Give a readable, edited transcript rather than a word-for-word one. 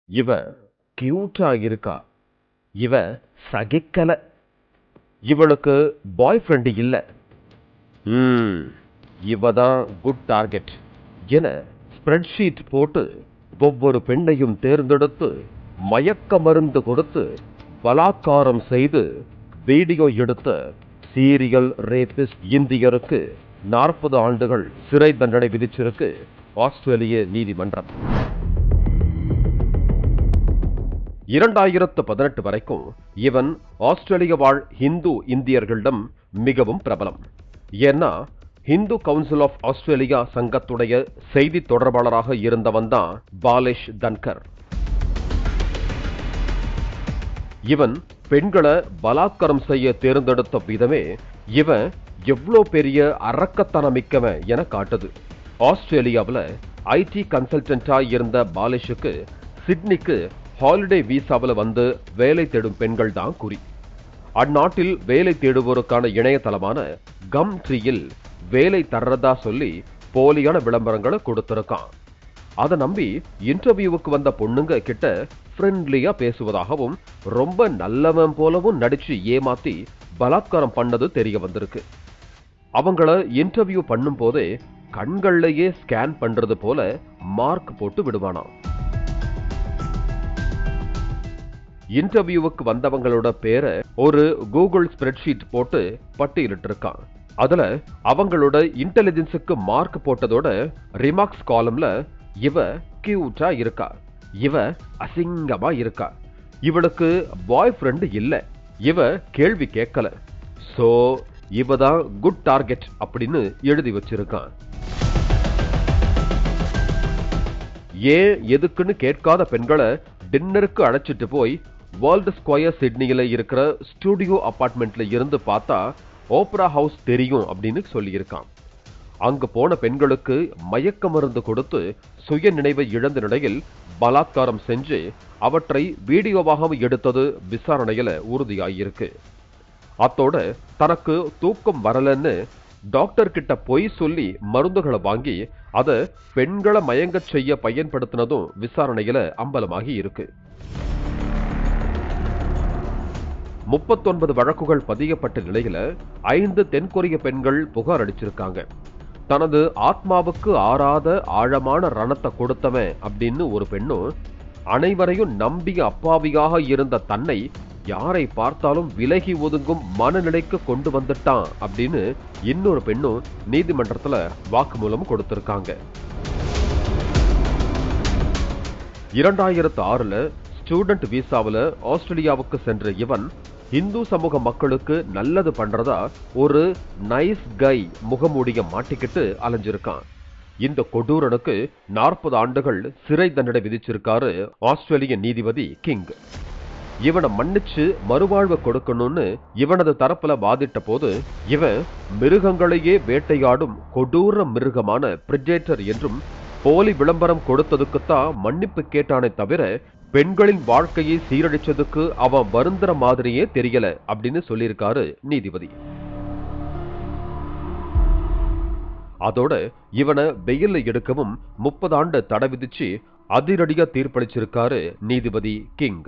இவ கியூட்டா இருக்கா, இவ சகிக்கல, இவளுக்கு பாய் ஃப்ரெண்டு இல்ல, இவதான் குட் டார்கெட் என ஸ்ப்ரெட்ஷீட் போட்டு ஒவ்வொரு பெண்ணையும் தேர்ந்தெடுத்து மயக்க மருந்து கொடுத்து பலாத்காரம் செய்து வீடியோ எடுத்த சீரியல் ரேபிஸ்ட் இந்தியருக்கு 40 ஆண்டுகள் சிறை தண்டனை விதிச்சிருக்கு ஆஸ்திரேலிய நீதிமன்றம். 2018 வரைக்கும் இவன் ஆஸ்திரேலிய வாழ் ஹிந்து இந்தியர்களிடம் மிகவும் பிரபலம். ஏன்னா ஹிந்து கவுன்சில் ஆஃப் ஆஸ்திரேலியா சங்கத்துடைய செய்தி தொடர்பாளராக இருந்தவன் தான் பாலேஷ் தன்கர். இவன் பெண்களை பலாத்காரம் செய்ய தேர்ந்தெடுத்த விதமே இவன் எவ்வளோ பெரிய அரக்கத்தனமிக்கவன் என காட்டுது. ஆஸ்திரேலியாவில் ஐடி கன்சல்டன்டா இருந்த பாலேஷுக்கு சிட்னிக்கு ஹாலிடே வீசாவில் வந்து வேலை தேடும் பெண்கள் தான் குறி. அந்நாட்டில் வேலை தேடுவோருக்கான இணையதளமான கம் ட்ரீயில் வேலை தர்றதா சொல்லி போலியான விளம்பரங்களை கொடுத்திருக்கான். அதை நம்பி இன்டர்வியூவுக்கு வந்த பொண்ணுங்க கிட்ட ஃப்ரெண்ட்லியா பேசுவதாகவும் ரொம்ப நல்லவன் போலவும் நடிச்சு ஏமாத்தி பலாத்காரம் பண்ணது தெரிய வந்திருக்கு. அவங்கள இன்டர்வியூ பண்ணும் போதே கண்கள்லயே ஸ்கேன் பண்றது போல மார்க் போட்டு விடுவானாம். இன்டர்வியூவுக்கு வந்தவங்களோட பேரை ஒரு கூகுள் ஸ்ப்ரெட்ஷீட் போட்டு பட்டியலிட்டு இருக்கான். அதுல அவங்களோட இன்டெலிஜென்ஸுக்கு மார்க் போட்டதோட ரிமார்க்ஸ் காலம்ல இவ கியூட்டா இருக்கா, இவ அசிங்கமா இருக்கா, இவளுக்கு பாய் ஃப்ரெண்டு இல்ல, இவ கேள்வி கேட்கல, சோ இவதான் குட் டார்கெட் அப்படின்னு எழுதி வச்சிருக்கான். ஏன் எதுக்குன்னு கேட்காத பெண்களை டின்னருக்கு அழைச்சிட்டு போய் வேர்ல்ட் ஸ்கொயர் சிட்னியில இருக்கிற ஸ்டுடியோ அபார்ட்மெண்ட்ல இருந்து பார்த்தா ஓப்ரா ஹவுஸ் தெரியும் அப்படின்னு சொல்லியிருக்கான். அங்கு போன பெண்களுக்கு மயக்க மருந்து கொடுத்து சுய நினைவை இழந்த நிலையில் பலாத்காரம் செஞ்சு அவற்றை வீடியோவாக எடுத்தது விசாரணையில உறுதியாயிருக்கு. அத்தோட தனக்கு தூக்கம் வரலன்னு டாக்டர் கிட்ட பொய் சொல்லி மருந்துகளை வாங்கி அதை பெண்களை மயங்க செய்ய பயன்படுத்தினதும் விசாரணையில அம்பலமாகி இருக்கு. 39 வழக்குகள் பதியப்பட்ட நிலையில 5 தென்கொரிய பெண்கள் புகார் அளிச்சிருக்காங்க. தனது ஆத்மாவுக்கு ஆறாத ஆழமான ரணத்தை கொடுத்தவன் அப்படின்னு ஒரு பெண்ணும், அனைவரையும் நம்பிய அப்பாவியாக இருந்த தன்னை யாரை பார்த்தாலும் விலகி ஒதுங்கும் மனநிலைக்கு கொண்டு வந்துட்டான் அப்படின்னு இன்னொரு பெண்ணும் நீதிமன்றத்துல வாக்குமூலம் கொடுத்திருக்காங்க. 2006 ஸ்டூடெண்ட் வீசாவில் ஆஸ்திரேலியாவுக்கு சென்ற இவன் இந்து சமூக மக்களுக்கு நல்லது பண்றதா ஒரு நைஸ் கை முகமூடிய மாட்டிக்கிட்டு அலைஞ்சிருக்கான். இந்த கொடூரனுக்கு 40 ஆண்டுகள் சிறை தண்டனை விதிச்சிருக்காரு ஆஸ்திரேலிய நீதிபதி கிங். இவனை மன்னிச்சு மறுவாழ்வு கொடுக்கணும்னு இவனது தரப்புல வாதிட்ட போது இவன் மிருகங்களையே வேட்டையாடும் கொடூர மிருகமான பிரிடேட்டர் என்றும் போலி விளம்பரம் கொடுத்ததுக்குத்தான் மன்னிப்பு கேட்டானே தவிர பெண்களின் வாழ்க்கையை சீரழிச்சதுக்கு அவன் வருந்துற மாதிரியே தெரியல அப்படின்னு சொல்லியிருக்காரு நீதிபதி. அதோட இவனை வெயில்ல எடுக்கவும் 30 ஆண்டு தடை விதிச்சு அதிரடியா தீர்ப்பளிச்சிருக்காரு நீதிபதி கிங்.